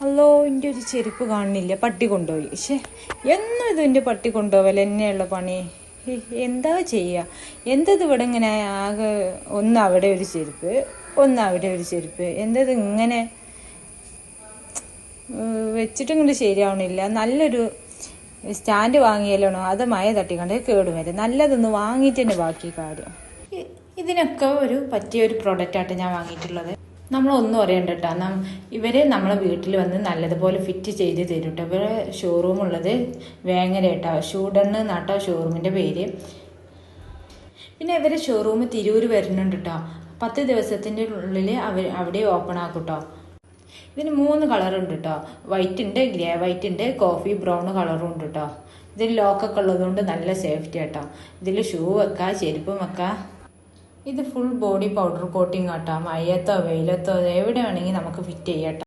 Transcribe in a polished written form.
അല്ലോ എൻ്റെ ഒരു ചെരുപ്പ് കാണുന്നില്ല, പട്ടി കൊണ്ടുപോയി. പക്ഷേ എന്നും ഇതിൻ്റെ പട്ടി കൊണ്ടുപോകല എന്നെയുള്ള പണി. എന്താ ചെയ്യുക? എന്തത് ഇവിടെ ഇങ്ങനെ ആകെ ഒന്ന് അവിടെ ഒരു ചെരുപ്പ്, ഒന്ന് അവിടെ ഒരു ചെരുപ്പ്, എന്തത് ഇങ്ങനെ വെച്ചിട്ടിങ്ങോട്ട് ശരിയാവണില്ല. നല്ലൊരു സ്റ്റാൻഡ് വാങ്ങിയാലാണോ അത് മഴ തട്ടിക്കണ്ട് കേടുവരും. നല്ലതൊന്ന് വാങ്ങിയിട്ട് തന്നെ ബാക്കി കാര്യം. ഇതിനൊക്കെ പറ്റിയ ഒരു പ്രൊഡക്റ്റായിട്ട് ഞാൻ വാങ്ങിയിട്ടുള്ളത്. നമ്മളൊന്നും അറിയണ്ട കേട്ടോ. ഇവരെ നമ്മളെ വീട്ടിൽ വന്ന് നല്ലതുപോലെ ഫിറ്റ് ചെയ്ത് തരും കേട്ടോ. ഇവരെ ഷോറൂം ഉള്ളത് വേങ്ങര കേട്ടോ. ഷൂഡണ്ണ് നാട്ടോ ഷോറൂമിൻ്റെ പേര്. പിന്നെ ഇവരെ ഷോറൂം തിരൂർ വരുന്നുണ്ട് കേട്ടോ. 10 ദിവസത്തിൻ്റെ ഉള്ളിൽ അവിടെ ഓപ്പൺ ആക്കും കേട്ടോ. ഇതിന് 3 കളറുണ്ട് കേട്ടോ. വൈറ്റ് ഉണ്ട്, ഗ്രേ വൈറ്റ് ഉണ്ട്, കോഫി ബ്രൗൺ കളറും ഉണ്ട് കേട്ടോ. ഇതിൽ ലോക്കൊക്കെ ഉള്ളതുകൊണ്ട് നല്ല സേഫ്റ്റി കേട്ടോ. ഇതിൽ ഷൂ വെക്കാം, ചെരുപ്പും വെക്കാം. ഇത് ഫുൾ ബോഡി പൗഡർ കോട്ടിങ് ആട്ടോ. മഴയത്തോ വെയിലത്തോ എവിടെ വേണമെങ്കിൽ നമുക്ക് ഫിറ്റ് ചെയ്യാം കേട്ടോ.